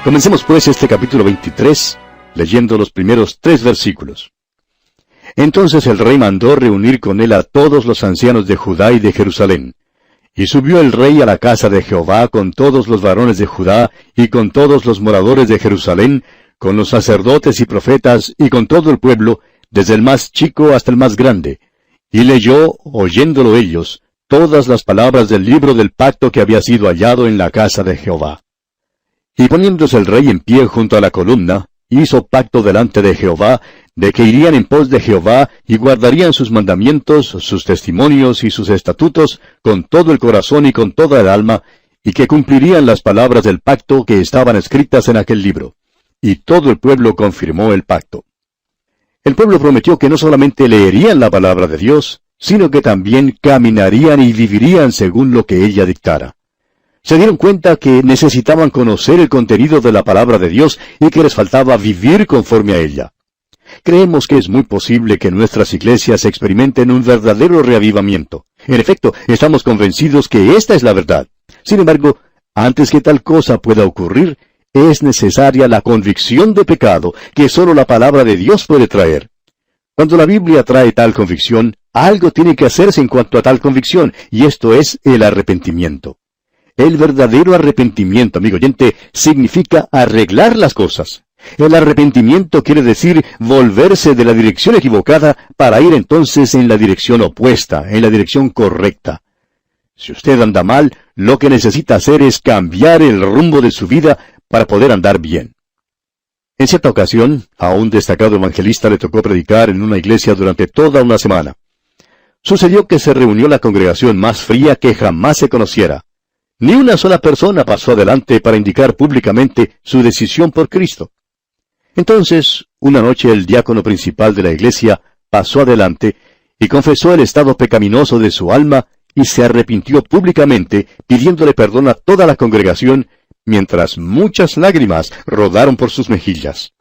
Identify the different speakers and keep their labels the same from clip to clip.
Speaker 1: Comencemos pues este capítulo 23, leyendo los primeros 3 versículos. Entonces el rey mandó reunir con él a todos los ancianos de Judá y de Jerusalén. Y subió el rey a la casa de Jehová con todos los varones de Judá y con todos los moradores de Jerusalén, con los sacerdotes y profetas y con todo el pueblo, desde el más chico hasta el más grande. Y leyó, oyéndolo ellos, todas las palabras del libro del pacto que había sido hallado en la casa de Jehová. Y poniéndose el rey en pie junto a la columna, hizo pacto delante de Jehová, de que irían en pos de Jehová y guardarían sus mandamientos, sus testimonios y sus estatutos con todo el corazón y con toda el alma, y que cumplirían las palabras del pacto que estaban escritas en aquel libro. Y todo el pueblo confirmó el pacto. El pueblo prometió que no solamente leerían la palabra de Dios, sino que también caminarían y vivirían según lo que ella dictara. Se dieron cuenta que necesitaban conocer el contenido de la palabra de Dios y que les faltaba vivir conforme a ella. Creemos que es muy posible que nuestras iglesias experimenten un verdadero reavivamiento. En efecto, estamos convencidos que esta es la verdad. Sin embargo, antes que tal cosa pueda ocurrir, es necesaria la convicción de pecado que sólo la palabra de Dios puede traer. Cuando la Biblia trae tal convicción, algo tiene que hacerse en cuanto a tal convicción, y esto es el arrepentimiento. El verdadero arrepentimiento, amigo oyente, significa arreglar las cosas. El arrepentimiento quiere decir volverse de la dirección equivocada para ir entonces en la dirección opuesta, en la dirección correcta. Si usted anda mal, lo que necesita hacer es cambiar el rumbo de su vida para poder andar bien. En cierta ocasión, a un destacado evangelista le tocó predicar en una iglesia durante toda una semana. Sucedió que se reunió la congregación más fría que jamás se conociera. Ni una sola persona pasó adelante para indicar públicamente su decisión por Cristo. Entonces, una noche el diácono principal de la iglesia pasó adelante y confesó el estado pecaminoso de su alma y se arrepintió públicamente pidiéndole perdón a toda la congregación, mientras muchas lágrimas rodaron por sus mejillas.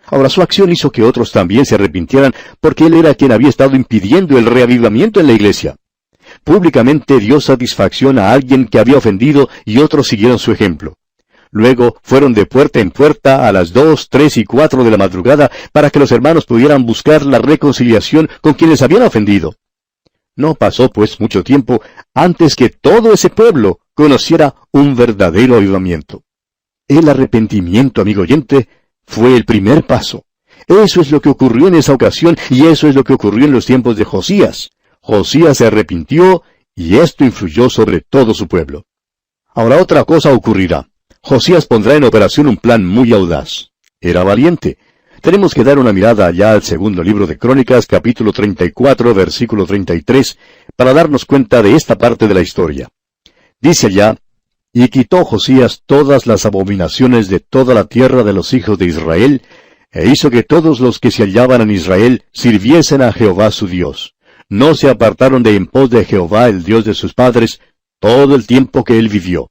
Speaker 1: Ahora, su acción hizo que otros también se arrepintieran porque él era quien había estado impidiendo el reavivamiento en la iglesia. Públicamente dio satisfacción a alguien que había ofendido y otros siguieron su ejemplo. Luego fueron de puerta en puerta a las 2, 3 y 4 de la madrugada para que los hermanos pudieran buscar la reconciliación con quienes habían ofendido. No pasó pues mucho tiempo antes que todo ese pueblo conociera un verdadero avivamiento. El arrepentimiento, amigo oyente, fue el primer paso. Eso es lo que ocurrió en esa ocasión y eso es lo que ocurrió en los tiempos de Josías. Josías se arrepintió y esto influyó sobre todo su pueblo. Ahora otra cosa ocurrirá. Josías pondrá en operación un plan muy audaz. Era valiente. Tenemos que dar una mirada allá al segundo libro de Crónicas, capítulo 34, versículo 33, para darnos cuenta de esta parte de la historia. Dice allá: y quitó Josías todas las abominaciones de toda la tierra de los hijos de Israel, e hizo que todos los que se hallaban en Israel sirviesen a Jehová su Dios. No se apartaron de en pos de Jehová, el Dios de sus padres, todo el tiempo que él vivió.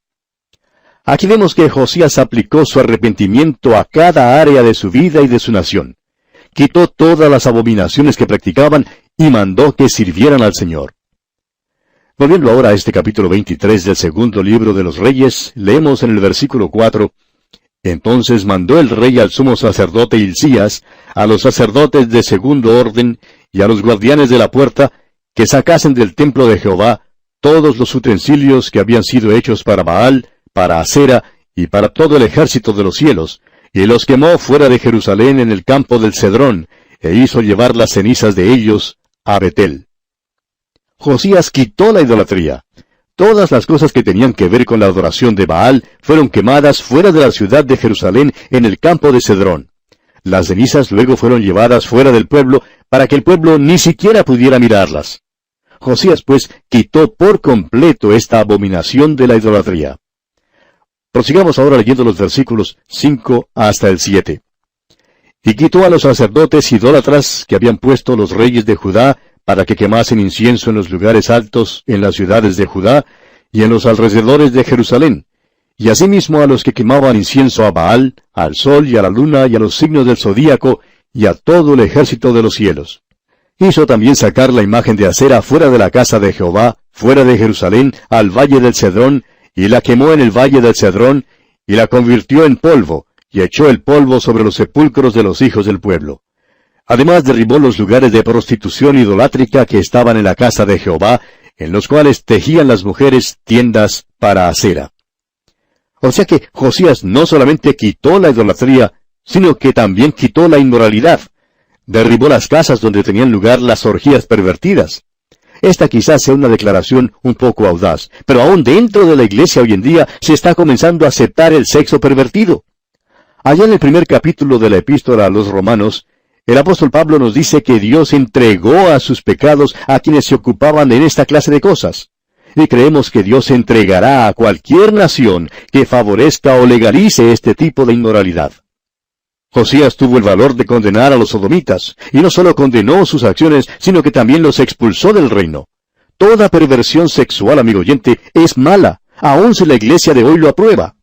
Speaker 1: Aquí vemos que Josías aplicó su arrepentimiento a cada área de su vida y de su nación. Quitó todas las abominaciones que practicaban y mandó que sirvieran al Señor. Volviendo ahora a este capítulo 23 del segundo libro de los Reyes, leemos en el versículo 4, entonces mandó el rey al sumo sacerdote Hilcías, a los sacerdotes de segundo orden y a los guardianes de la puerta, que sacasen del templo de Jehová todos los utensilios que habían sido hechos para Baal, para Acera y para todo el ejército de los cielos, y los quemó fuera de Jerusalén en el campo del Cedrón, e hizo llevar las cenizas de ellos a Betel. Josías quitó la idolatría. Todas las cosas que tenían que ver con la adoración de Baal fueron quemadas fuera de la ciudad de Jerusalén en el campo de Cedrón. Las cenizas luego fueron llevadas fuera del pueblo para que el pueblo ni siquiera pudiera mirarlas. Josías, pues, quitó por completo esta abominación de la idolatría. Prosigamos ahora leyendo los versículos 5 hasta el 7. Y quitó a los sacerdotes idólatras que habían puesto los reyes de Judá para que quemasen incienso en los lugares altos en las ciudades de Judá y en los alrededores de Jerusalén, y asimismo a los que quemaban incienso a Baal, al sol y a la luna y a los signos del zodíaco y a todo el ejército de los cielos. Hizo también sacar la imagen de Acera fuera de la casa de Jehová, fuera de Jerusalén, al valle del Cedrón, y la quemó en el valle del Cedrón, y la convirtió en polvo, y echó el polvo sobre los sepulcros de los hijos del pueblo. Además derribó los lugares de prostitución idolátrica que estaban en la casa de Jehová, en los cuales tejían las mujeres tiendas para Acera. O sea que Josías no solamente quitó la idolatría, sino que también quitó la inmoralidad. Derribó las casas donde tenían lugar las orgías pervertidas. Esta quizás sea una declaración un poco audaz, pero aún dentro de la iglesia hoy en día se está comenzando a aceptar el sexo pervertido. Allá en el primer capítulo de la epístola a los Romanos, el apóstol Pablo nos dice que Dios entregó a sus pecados a quienes se ocupaban en esta clase de cosas. Y creemos que Dios entregará a cualquier nación que favorezca o legalice este tipo de inmoralidad. Josías tuvo el valor de condenar a los sodomitas, y no solo condenó sus acciones, sino que también los expulsó del reino. Toda perversión sexual, amigo oyente, es mala, aun si la iglesia de hoy lo aprueba.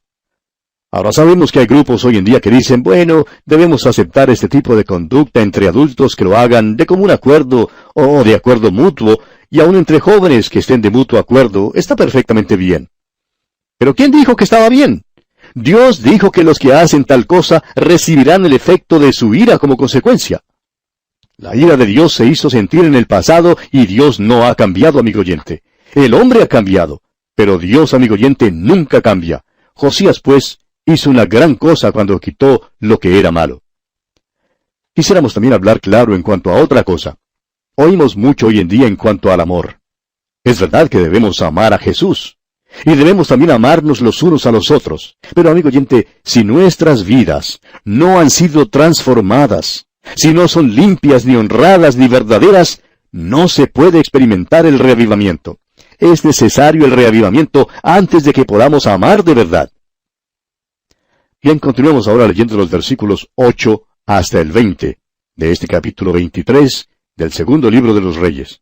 Speaker 1: Ahora sabemos que hay grupos hoy en día que dicen, bueno, debemos aceptar este tipo de conducta entre adultos que lo hagan de común acuerdo o de acuerdo mutuo, y aun entre jóvenes que estén de mutuo acuerdo, está perfectamente bien. Pero ¿quién dijo que estaba bien? Dios dijo que los que hacen tal cosa recibirán el efecto de su ira como consecuencia. La ira de Dios se hizo sentir en el pasado y Dios no ha cambiado, amigo oyente. El hombre ha cambiado, pero Dios, amigo oyente, nunca cambia. Josías, pues, hizo una gran cosa cuando quitó lo que era malo. Quisiéramos también hablar claro en cuanto a otra cosa. Oímos mucho hoy en día en cuanto al amor. Es verdad que debemos amar a Jesús. Y debemos también amarnos los unos a los otros. Pero, amigo oyente, si nuestras vidas no han sido transformadas, si no son limpias, ni honradas, ni verdaderas, no se puede experimentar el reavivamiento. Es necesario el reavivamiento antes de que podamos amar de verdad. Bien, continuemos ahora leyendo los versículos 8 hasta el 20 de este capítulo 23 del segundo libro de los Reyes.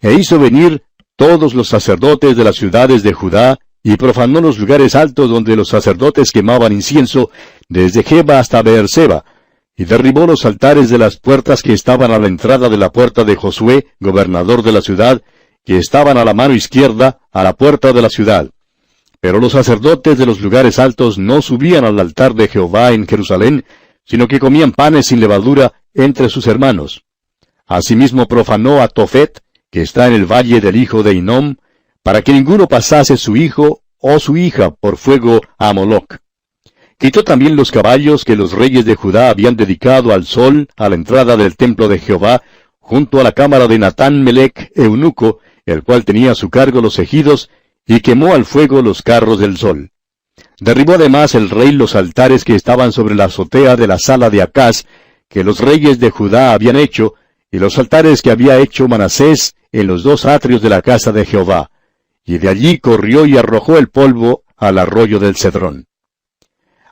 Speaker 1: E hizo venir todos los sacerdotes de las ciudades de Judá, y profanó los lugares altos donde los sacerdotes quemaban incienso, desde Geba hasta Beerseba, y derribó los altares de las puertas que estaban a la entrada de la puerta de Josué, gobernador de la ciudad, que estaban a la mano izquierda, a la puerta de la ciudad. Pero los sacerdotes de los lugares altos no subían al altar de Jehová en Jerusalén, sino que comían panes sin levadura entre sus hermanos. Asimismo profanó a Tofet, que está en el valle del hijo de Hinnom, para que ninguno pasase su hijo o su hija por fuego a Moloc. Quitó también los caballos que los reyes de Judá habían dedicado al sol a la entrada del templo de Jehová, junto a la cámara de Natán Melech, eunuco, el cual tenía a su cargo los ejidos, y quemó al fuego los carros del sol. Derribó además el rey los altares que estaban sobre la azotea de la sala de Acaz, que los reyes de Judá habían hecho, y los altares que había hecho Manasés en los dos atrios de la casa de Jehová, y de allí corrió y arrojó el polvo al arroyo del Cedrón.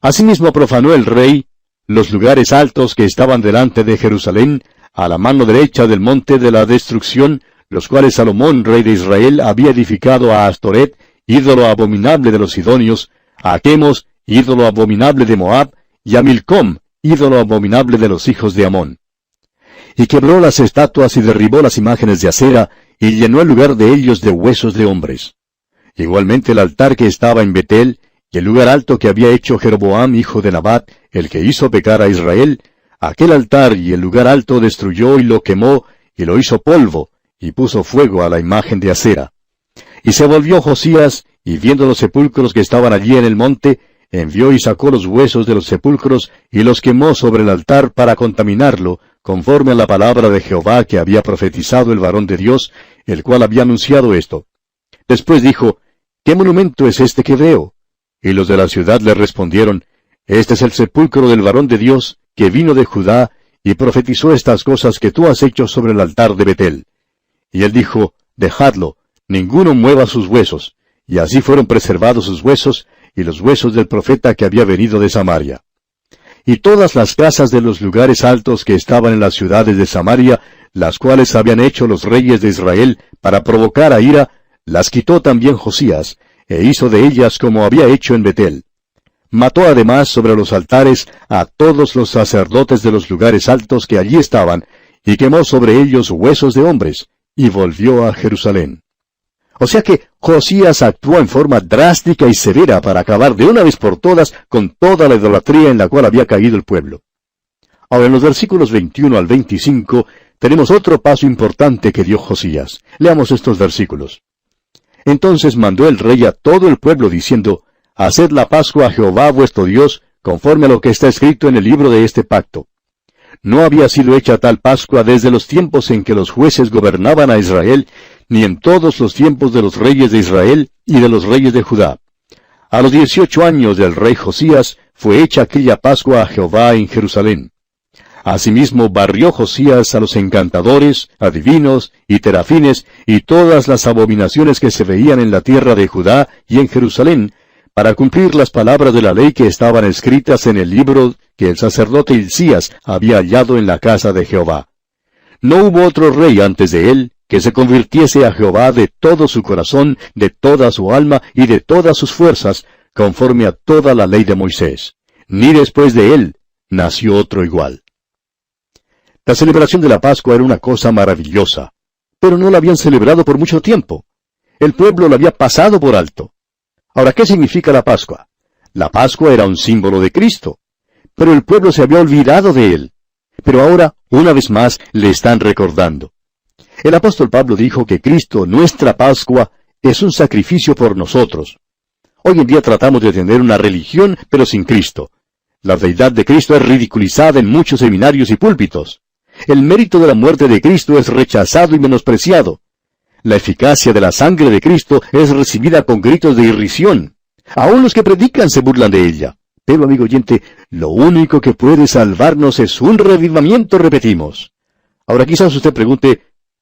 Speaker 1: Asimismo profanó el rey los lugares altos que estaban delante de Jerusalén, a la mano derecha del monte de la destrucción, los cuales Salomón, rey de Israel, había edificado a Astoret, ídolo abominable de los sidonios, a Chemos, ídolo abominable de Moab, y a Milcom, ídolo abominable de los hijos de Amón. Y quebró las estatuas y derribó las imágenes de acera, y llenó el lugar de ellos de huesos de hombres. Igualmente el altar que estaba en Betel, y el lugar alto que había hecho Jeroboam, hijo de Nabat, el que hizo pecar a Israel, aquel altar y el lugar alto destruyó y lo quemó, y lo hizo polvo, y puso fuego a la imagen de acera. Y se volvió Josías, y viendo los sepulcros que estaban allí en el monte, envió y sacó los huesos de los sepulcros, y los quemó sobre el altar para contaminarlo, conforme a la palabra de Jehová que había profetizado el varón de Dios, el cual había anunciado esto. Después dijo, ¿qué monumento es este que veo? Y los de la ciudad le respondieron, este es el sepulcro del varón de Dios, que vino de Judá, y profetizó estas cosas que tú has hecho sobre el altar de Betel. Y él dijo, dejadlo, ninguno mueva sus huesos. Y así fueron preservados sus huesos, y los huesos del profeta que había venido de Samaria. Y todas las casas de los lugares altos que estaban en las ciudades de Samaria, las cuales habían hecho los reyes de Israel para provocar a ira, las quitó también Josías, e hizo de ellas como había hecho en Betel. Mató además sobre los altares a todos los sacerdotes de los lugares altos que allí estaban, y quemó sobre ellos huesos de hombres, y volvió a Jerusalén. O sea que Josías actuó en forma drástica y severa para acabar de una vez por todas con toda la idolatría en la cual había caído el pueblo. Ahora, en los versículos 21 al 25, tenemos otro paso importante que dio Josías. Leamos estos versículos. Entonces mandó el rey a todo el pueblo diciendo, Haced la Pascua a Jehová vuestro Dios, conforme a lo que está escrito en el libro de este pacto. No había sido hecha tal Pascua desde los tiempos en que los jueces gobernaban a Israel, ni en todos los tiempos de los reyes de Israel y de los reyes de Judá. A los 18 años del rey Josías fue hecha aquella Pascua a Jehová en Jerusalén. Asimismo barrió Josías a los encantadores, adivinos y terafines y todas las abominaciones que se veían en la tierra de Judá y en Jerusalén, para cumplir las palabras de la ley que estaban escritas en el libro que el sacerdote Hilcías había hallado en la casa de Jehová. No hubo otro rey antes de él que se convirtiese a Jehová de todo su corazón, de toda su alma y de todas sus fuerzas, conforme a toda la ley de Moisés. Ni después de él nació otro igual. La celebración de la Pascua era una cosa maravillosa, pero no la habían celebrado por mucho tiempo. El pueblo la había pasado por alto. Ahora, ¿qué significa la Pascua? La Pascua era un símbolo de Cristo, pero el pueblo se había olvidado de él. Pero ahora, una vez más, le están recordando. El apóstol Pablo dijo que Cristo, nuestra Pascua, es un sacrificio por nosotros. Hoy en día tratamos de tener una religión, pero sin Cristo. La deidad de Cristo es ridiculizada en muchos seminarios y púlpitos. El mérito de la muerte de Cristo es rechazado y menospreciado. La eficacia de la sangre de Cristo es recibida con gritos de irrisión. Aún los que predican se burlan de ella. Pero, amigo oyente, lo único que puede salvarnos es un revivamiento, repetimos. Ahora quizás usted pregunte,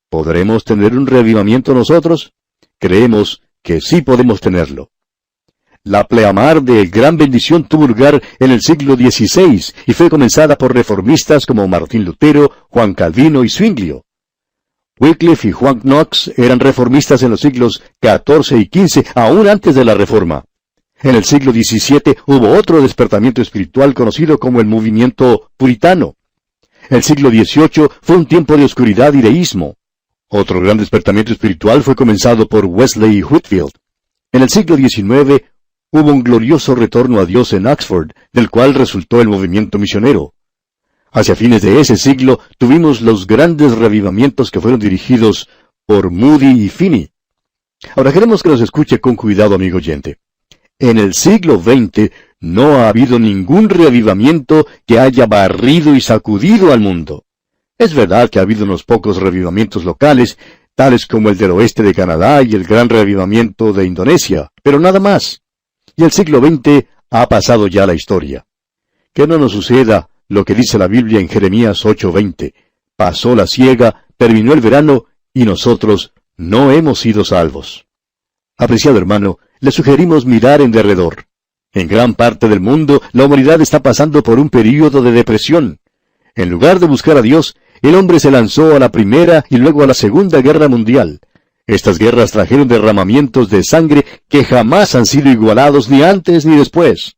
Speaker 1: ¿podremos tener un revivamiento nosotros? Creemos que sí podemos tenerlo. La pleamar de gran bendición tuvo lugar en el siglo XVI y fue comenzada por reformistas como Martín Lutero, Juan Calvino y Zwinglio. Wycliffe y Juan Knox eran reformistas en los siglos XIV y XV, aún antes de la Reforma. En el siglo XVII hubo otro despertamiento espiritual conocido como el movimiento puritano. El siglo XVIII fue un tiempo de oscuridad y deísmo. Otro gran despertamiento espiritual fue comenzado por Wesley y Whitefield. En el siglo XIX hubo un glorioso retorno a Dios en Oxford, del cual resultó el movimiento misionero. Hacia fines de ese siglo tuvimos los grandes revivamientos que fueron dirigidos por Moody y Finney. Ahora queremos que nos escuche con cuidado, amigo oyente. En el siglo XX no ha habido ningún reavivamiento que haya barrido y sacudido al mundo. Es verdad que ha habido unos pocos revivamientos locales, tales como el del oeste de Canadá y el gran reavivamiento de Indonesia, pero nada más. Y el siglo XX ha pasado ya la historia. Que no nos suceda lo que dice la Biblia en Jeremías 8:20. Pasó la siega, terminó el verano, y nosotros no hemos sido salvos. Apreciado hermano, le sugerimos mirar en derredor. En gran parte del mundo, la humanidad está pasando por un período de depresión. En lugar de buscar a Dios, el hombre se lanzó a la Primera y luego a la Segunda Guerra Mundial. Estas guerras trajeron derramamientos de sangre que jamás han sido igualados ni antes ni después.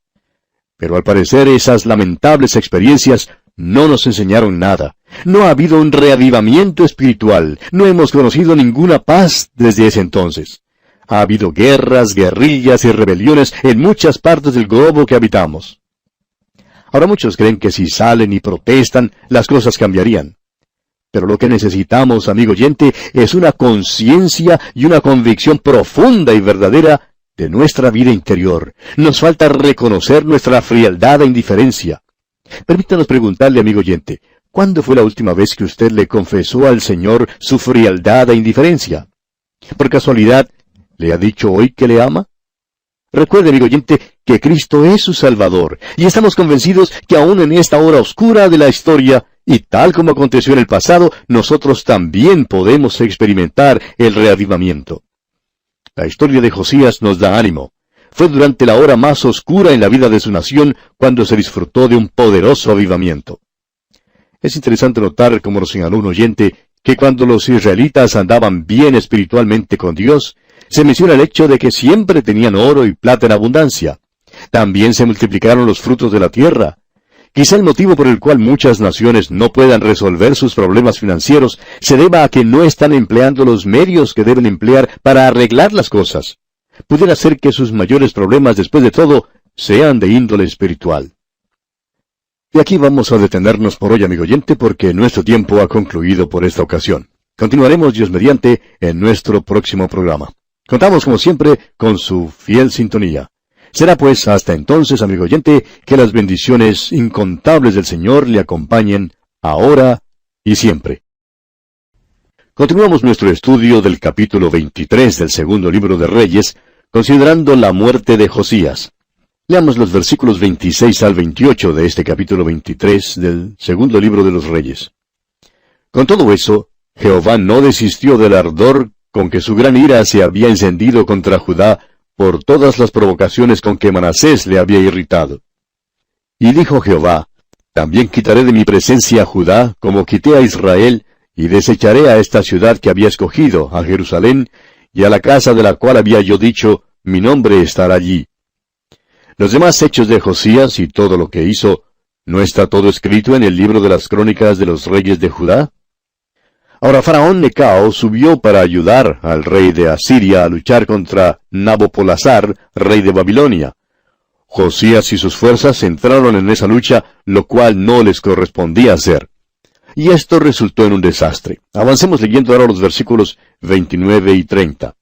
Speaker 1: Pero al parecer esas lamentables experiencias no nos enseñaron nada. No ha habido un reavivamiento espiritual. No hemos conocido ninguna paz desde ese entonces. Ha habido guerras, guerrillas y rebeliones en muchas partes del globo que habitamos. Ahora muchos creen que si salen y protestan, las cosas cambiarían. Pero lo que necesitamos, amigo oyente, es una conciencia y una convicción profunda y verdadera de nuestra vida interior. Nos falta reconocer nuestra frialdad e indiferencia. Permítanos preguntarle, amigo oyente, ¿cuándo fue la última vez que usted le confesó al Señor su frialdad e indiferencia? ¿Por casualidad le ha dicho hoy que le ama? Recuerde, amigo oyente, que Cristo es su Salvador, y estamos convencidos que aún en esta hora oscura de la historia, y tal como aconteció en el pasado, nosotros también podemos experimentar el reavivamiento. La historia de Josías nos da ánimo. Fue durante la hora más oscura en la vida de su nación cuando se disfrutó de un poderoso avivamiento. Es interesante notar, como nos señaló un oyente, que cuando los israelitas andaban bien espiritualmente con Dios, se menciona el hecho de que siempre tenían oro y plata en abundancia. También se multiplicaron los frutos de la tierra. Quizá el motivo por el cual muchas naciones no puedan resolver sus problemas financieros se deba a que no están empleando los medios que deben emplear para arreglar las cosas. Pudiera ser que sus mayores problemas, después de todo, sean de índole espiritual. Y aquí vamos a detenernos por hoy, amigo oyente, porque nuestro tiempo ha concluido por esta ocasión. Continuaremos, Dios mediante, en nuestro próximo programa. Contamos, como siempre, con su fiel sintonía. Será pues hasta entonces, amigo oyente, que las bendiciones incontables del Señor le acompañen ahora y siempre. Continuamos nuestro estudio del capítulo 23 del segundo libro de Reyes, considerando la muerte de Josías. Leamos los versículos 26 al 28 de este capítulo 23 del segundo libro de los Reyes. Con todo eso, Jehová no desistió del ardor con que su gran ira se había encendido contra Judá por todas las provocaciones con que Manasés le había irritado. Y dijo Jehová, también quitaré de mi presencia a Judá, como quité a Israel, y desecharé a esta ciudad que había escogido, a Jerusalén, y a la casa de la cual había yo dicho, mi nombre estará allí. Los demás hechos de Josías y todo lo que hizo, ¿no está todo escrito en el libro de las crónicas de los reyes de Judá? Ahora Faraón Necao subió para ayudar al rey de Asiria a luchar contra Nabopolassar, rey de Babilonia. Josías y sus fuerzas entraron en esa lucha, lo cual no les correspondía hacer. Y esto resultó en un desastre. Avancemos leyendo ahora los versículos 29 y 30.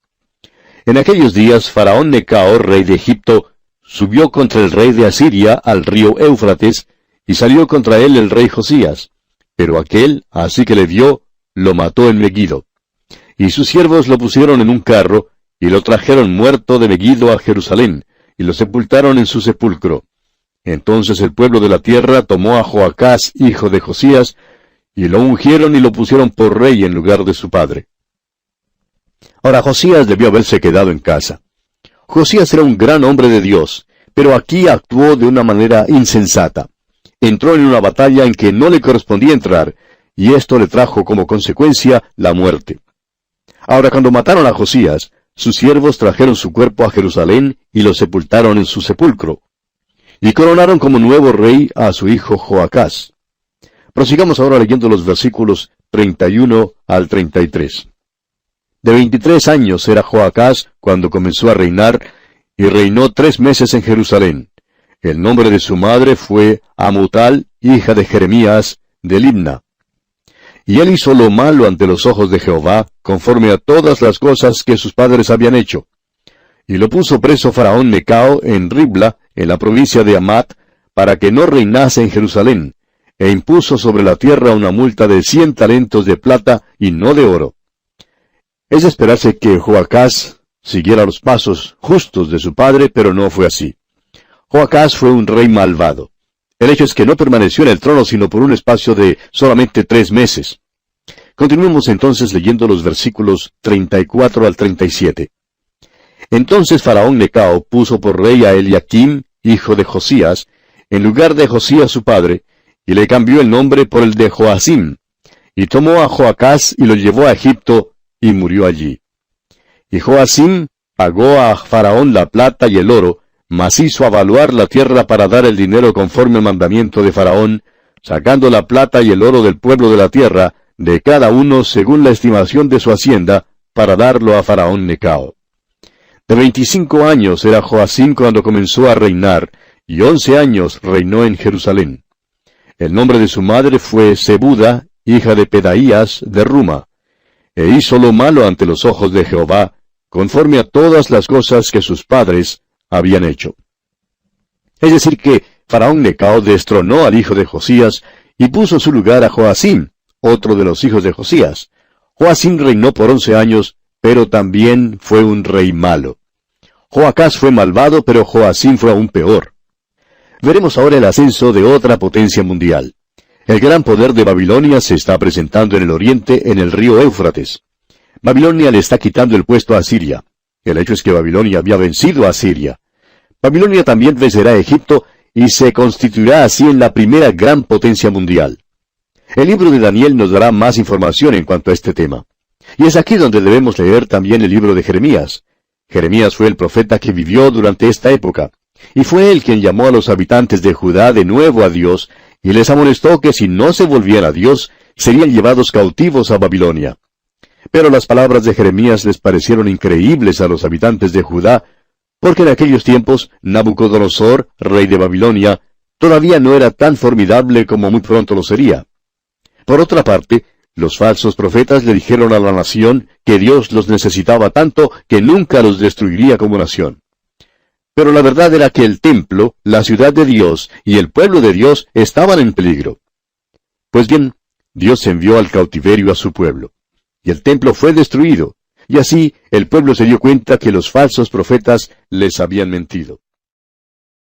Speaker 1: En aquellos días Faraón Necao, rey de Egipto, subió contra el rey de Asiria al río Éufrates, y salió contra él el rey Josías. Pero aquél, así que le vio, lo mató en Megiddo. Y sus siervos lo pusieron en un carro, y lo trajeron muerto de Megiddo a Jerusalén, y lo sepultaron en su sepulcro. Entonces el pueblo de la tierra tomó a Joacás, hijo de Josías, y lo ungieron y lo pusieron por rey en lugar de su padre. Ahora Josías debió haberse quedado en casa. Josías era un gran hombre de Dios, pero aquí actuó de una manera insensata. Entró en una batalla en que no le correspondía entrar, y esto le trajo como consecuencia la muerte. Ahora cuando mataron a Josías, sus siervos trajeron su cuerpo a Jerusalén y lo sepultaron en su sepulcro. Y coronaron como nuevo rey a su hijo Joacás. Prosigamos ahora leyendo los versículos 31 al 33. De 23 años era Joacás cuando comenzó a reinar, y reinó 3 meses en Jerusalén. El nombre de su madre fue Amutal, hija de Jeremías, de Libna. Y él hizo lo malo ante los ojos de Jehová, conforme a todas las cosas que sus padres habían hecho. Y lo puso preso Faraón Necao en Ribla, en la provincia de Amat, para que no reinase en Jerusalén, e impuso sobre la tierra una multa de 100 talentos de plata y no de oro. Es de esperarse que Joacás siguiera los pasos justos de su padre, pero no fue así. Joacás fue un rey malvado. El hecho es que no permaneció en el trono sino por un espacio de solamente 3 meses. Continuemos entonces leyendo los versículos 34 al 37. Entonces Faraón Necao puso por rey a Eliakim, hijo de Josías, en lugar de Josías su padre, y le cambió el nombre por el de Joacim, y tomó a Joacás y lo llevó a Egipto, y murió allí. Y Joacim pagó a Faraón la plata y el oro, mas hizo avaluar la tierra para dar el dinero conforme al mandamiento de Faraón, sacando la plata y el oro del pueblo de la tierra, de cada uno según la estimación de su hacienda, para darlo a Faraón Necao. De 25 años era Joacim cuando comenzó a reinar, y 11 años reinó en Jerusalén. El nombre de su madre fue Zebuda, hija de Pedaías, de Ruma. E hizo lo malo ante los ojos de Jehová, conforme a todas las cosas que sus padres habían hecho. Es decir que Faraón Necao destronó al hijo de Josías y puso en su lugar a Joacim, otro de los hijos de Josías. Joacim reinó por 11 años, pero también fue un rey malo. Joacás fue malvado, pero Joacim fue aún peor. Veremos ahora el ascenso de otra potencia mundial. El gran poder de Babilonia se está presentando en el oriente, en el río Éufrates. Babilonia le está quitando el puesto a Asiria. El hecho es que Babilonia había vencido a Asiria. Babilonia también vencerá a Egipto y se constituirá así en la primera gran potencia mundial. El libro de Daniel nos dará más información en cuanto a este tema. Y es aquí donde debemos leer también el libro de Jeremías. Jeremías fue el profeta que vivió durante esta época. Y fue él quien llamó a los habitantes de Judá de nuevo a Dios, y les amonestó que si no se volvían a Dios, serían llevados cautivos a Babilonia. Pero las palabras de Jeremías les parecieron increíbles a los habitantes de Judá, porque en aquellos tiempos Nabucodonosor, rey de Babilonia, todavía no era tan formidable como muy pronto lo sería. Por otra parte, los falsos profetas le dijeron a la nación que Dios los necesitaba tanto que nunca los destruiría como nación. Pero la verdad era que el templo, la ciudad de Dios y el pueblo de Dios estaban en peligro. Pues bien, Dios envió al cautiverio a su pueblo, y el templo fue destruido, y así el pueblo se dio cuenta que los falsos profetas les habían mentido.